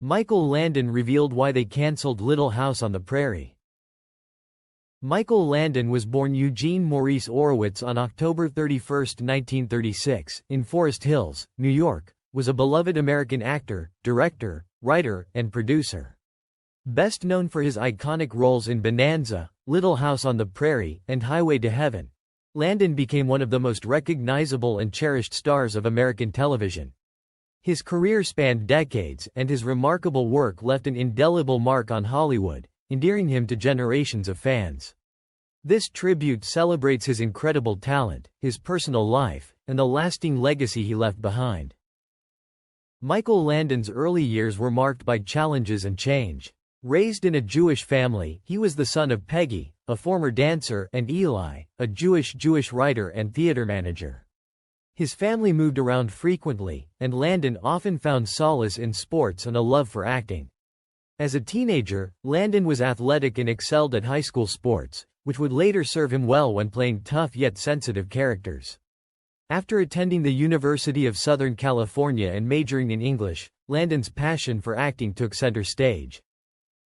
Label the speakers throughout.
Speaker 1: Michael Landon revealed why they canceled Little House on the Prairie. Michael Landon was born Eugene Maurice Orowitz on October 31, 1936, in Forest Hills, New York, was a beloved American actor, director, writer, and producer. Best known for his iconic roles in Bonanza, Little House on the Prairie, and Highway to Heaven, Landon became one of the most recognizable and cherished stars of American television. His career spanned decades, and his remarkable work left an indelible mark on Hollywood, endearing him to generations of fans. This tribute celebrates his incredible talent, his personal life, and the lasting legacy he left behind. Michael Landon's early years were marked by challenges and change. Raised in a Jewish family, he was the son of Peggy, a former dancer, and Eli, a Jewish writer and theater manager. His family moved around frequently, and Landon often found solace in sports and a love for acting. As a teenager, Landon was athletic and excelled at high school sports, which would later serve him well when playing tough yet sensitive characters. After attending the University of Southern California and majoring in English, Landon's passion for acting took center stage.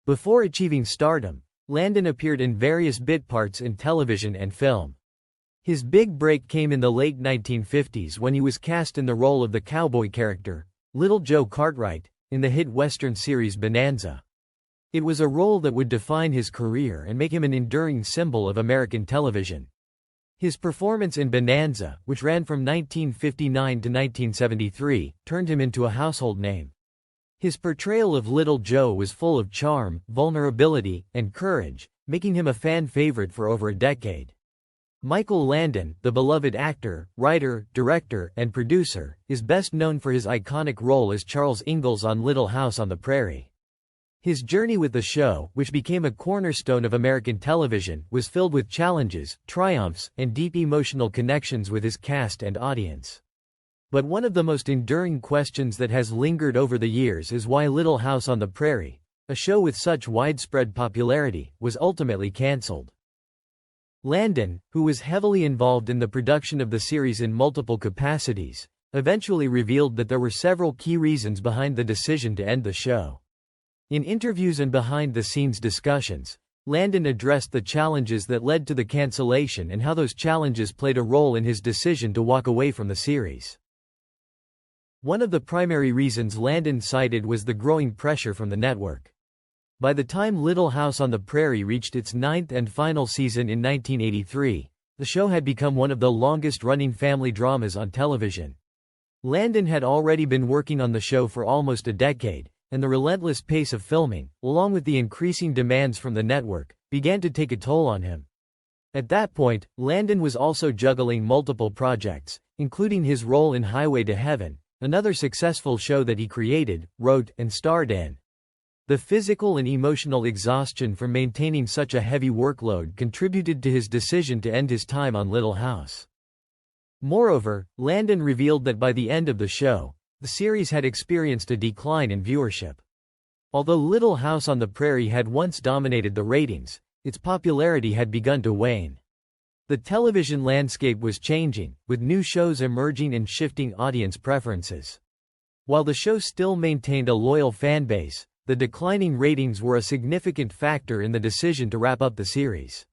Speaker 1: Before achieving stardom, Landon appeared in various bit parts in television and film. His big break came in the late 1950s when he was cast in the role of the cowboy character, Little Joe Cartwright, in the hit Western series Bonanza. It was a role that would define his career and make him an enduring symbol of American television. His performance in Bonanza, which ran from 1959 to 1973, turned him into a household name. His portrayal of Little Joe was full of charm, vulnerability, and courage, making him a fan favorite for over a decade. Michael Landon, the beloved actor, writer, director, and producer, is best known for his iconic role as Charles Ingalls on Little House on the Prairie. His journey with the show, which became a cornerstone of American television, was filled with challenges, triumphs, and deep emotional connections with his cast and audience. But one of the most enduring questions that has lingered over the years is why Little House on the Prairie, a show with such widespread popularity, was ultimately canceled. Landon, who was heavily involved in the production of the series in multiple capacities, eventually revealed that there were several key reasons behind the decision to end the show. In interviews and behind-the-scenes discussions, Landon addressed the challenges that led to the cancellation and how those challenges played a role in his decision to walk away from the series. One of the primary reasons Landon cited was the growing pressure from the network. By the time Little House on the Prairie reached its ninth and final season in 1983, the show had become one of the longest-running family dramas on television. Landon had already been working on the show for almost a decade, and the relentless pace of filming, along with the increasing demands from the network, began to take a toll on him. At that point, Landon was also juggling multiple projects, including his role in Highway to Heaven, another successful show that he created, wrote, and starred in. The physical and emotional exhaustion from maintaining such a heavy workload contributed to his decision to end his time on Little House. Moreover, Landon revealed that by the end of the show, the series had experienced a decline in viewership. Although Little House on the Prairie had once dominated the ratings, its popularity had begun to wane. The television landscape was changing, with new shows emerging and shifting audience preferences. While the show still maintained a loyal fan base, the declining ratings were a significant factor in the decision to wrap up the series.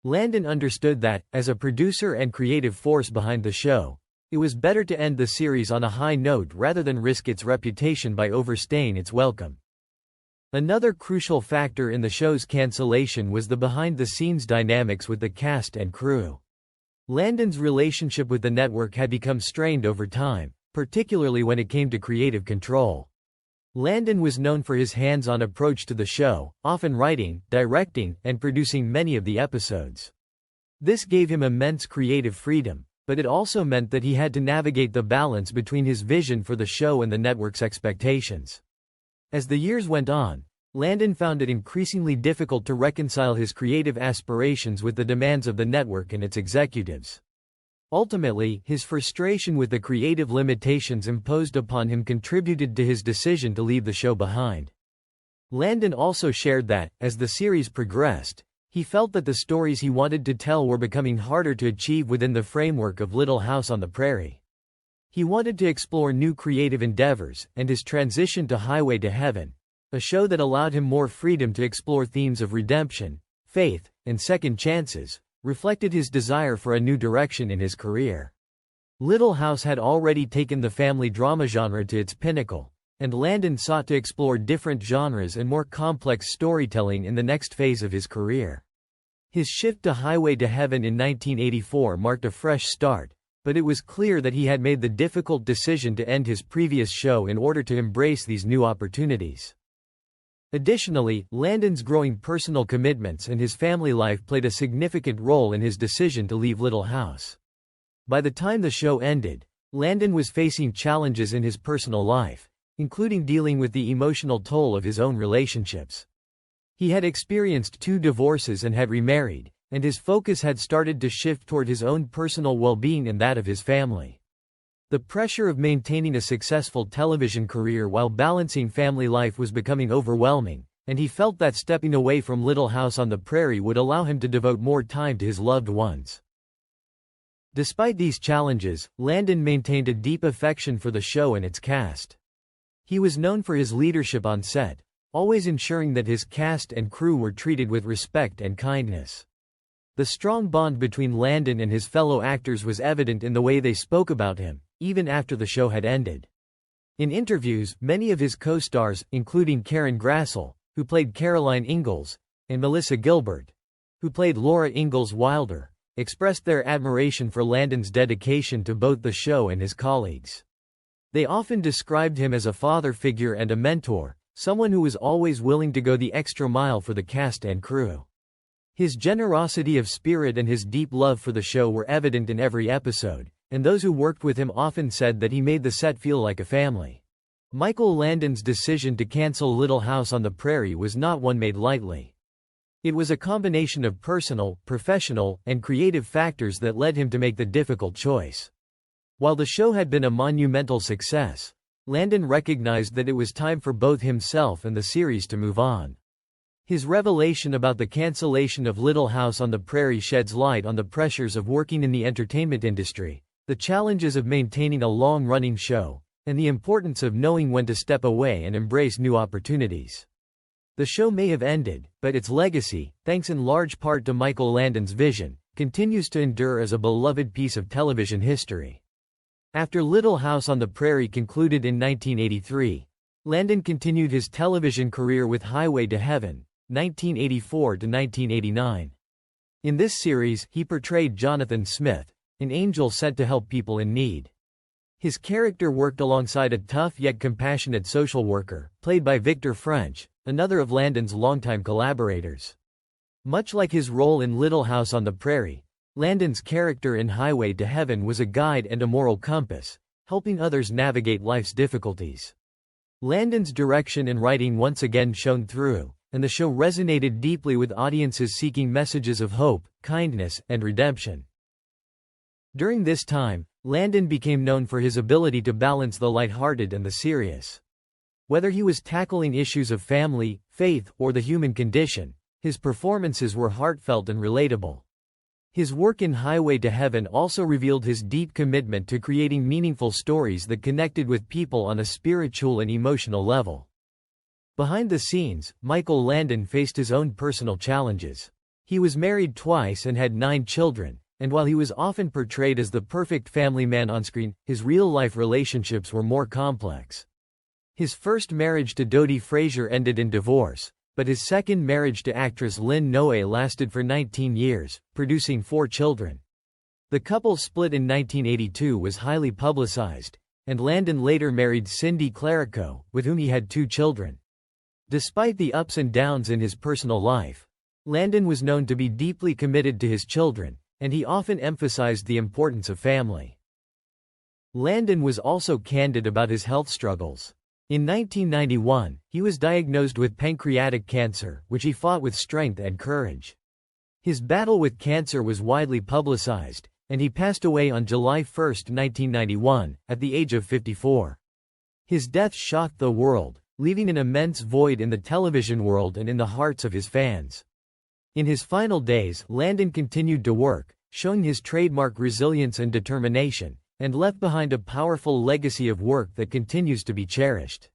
Speaker 1: Landon understood that, as a producer and creative force behind the show, it was better to end the series on a high note rather than risk its reputation by overstaying its welcome. Another crucial factor in the show's cancellation was the behind-the-scenes dynamics with the cast and crew. Landon's relationship with the network had become strained over time, particularly when it came to creative control. Landon was known for his hands-on approach to the show, often writing, directing, and producing many of the episodes. This gave him immense creative freedom, but it also meant that he had to navigate the balance between his vision for the show and the network's expectations. As the years went on, Landon found it increasingly difficult to reconcile his creative aspirations with the demands of the network and its executives. Ultimately, his frustration with the creative limitations imposed upon him contributed to his decision to leave the show behind. Landon also shared that, as the series progressed, he felt that the stories he wanted to tell were becoming harder to achieve within the framework of Little House on the Prairie. He wanted to explore new creative endeavors, and his transition to Highway to Heaven, a show that allowed him more freedom to explore themes of redemption, faith, and second chances, reflected his desire for a new direction in his career. Little House had already taken the family drama genre to its pinnacle, and Landon sought to explore different genres and more complex storytelling in the next phase of his career. His shift to Highway to Heaven in 1984 marked a fresh start, but it was clear that he had made the difficult decision to end his previous show in order to embrace these new opportunities. Additionally, Landon's growing personal commitments and his family life played a significant role in his decision to leave Little House. By the time the show ended, Landon was facing challenges in his personal life, including dealing with the emotional toll of his own relationships. He had experienced 2 divorces and had remarried, and his focus had started to shift toward his own personal well-being and that of his family. The pressure of maintaining a successful television career while balancing family life was becoming overwhelming, and he felt that stepping away from Little House on the Prairie would allow him to devote more time to his loved ones. Despite these challenges, Landon maintained a deep affection for the show and its cast. He was known for his leadership on set, always ensuring that his cast and crew were treated with respect and kindness. The strong bond between Landon and his fellow actors was evident in the way they spoke about him, even after the show had ended. In interviews, many of his co-stars, including Karen Grassel, who played Caroline Ingalls, and Melissa Gilbert, who played Laura Ingalls Wilder, expressed their admiration for Landon's dedication to both the show and his colleagues. They often described him as a father figure and a mentor, someone who was always willing to go the extra mile for the cast and crew. His generosity of spirit and his deep love for the show were evident in every episode, and those who worked with him often said that he made the set feel like a family. Michael Landon's decision to cancel Little House on the Prairie was not one made lightly. It was a combination of personal, professional, and creative factors that led him to make the difficult choice. While the show had been a monumental success, Landon recognized that it was time for both himself and the series to move on. His revelation about the cancellation of Little House on the Prairie sheds light on the pressures of working in the entertainment industry, the challenges of maintaining a long-running show, and the importance of knowing when to step away and embrace new opportunities. The show may have ended, but its legacy, thanks in large part to Michael Landon's vision, continues to endure as a beloved piece of television history. After Little House on the Prairie concluded in 1983, Landon continued his television career with Highway to Heaven, 1984 to 1989. In this series, he portrayed Jonathan Smith, an angel sent to help people in need. His character worked alongside a tough yet compassionate social worker, played by Victor French, another of Landon's longtime collaborators. Much like his role in Little House on the Prairie, Landon's character in Highway to Heaven was a guide and a moral compass, helping others navigate life's difficulties. Landon's direction and writing once again shone through, and the show resonated deeply with audiences seeking messages of hope, kindness, and redemption. During this time, Landon became known for his ability to balance the lighthearted and the serious. Whether he was tackling issues of family, faith, or the human condition, his performances were heartfelt and relatable. His work in Highway to Heaven also revealed his deep commitment to creating meaningful stories that connected with people on a spiritual and emotional level. Behind the scenes, Michael Landon faced his own personal challenges. He was married twice and had 9 children, and while he was often portrayed as the perfect family man on screen, his real-life relationships were more complex. His first marriage to Dodie Frazier ended in divorce, but his second marriage to actress Lynn Noe lasted for 19 years, producing 4 children. The couple's split in 1982 was highly publicized, and Landon later married Cindy Clarico, with whom he had 2 children. Despite the ups and downs in his personal life, Landon was known to be deeply committed to his children, and he often emphasized the importance of family. Landon was also candid about his health struggles. In 1991, he was diagnosed with pancreatic cancer, which he fought with strength and courage. His battle with cancer was widely publicized, and he passed away on July 1, 1991, at the age of 54. His death shocked the world, leaving an immense void in the television world and in the hearts of his fans. In his final days, Landon continued to work, showing his trademark resilience and determination, and left behind a powerful legacy of work that continues to be cherished.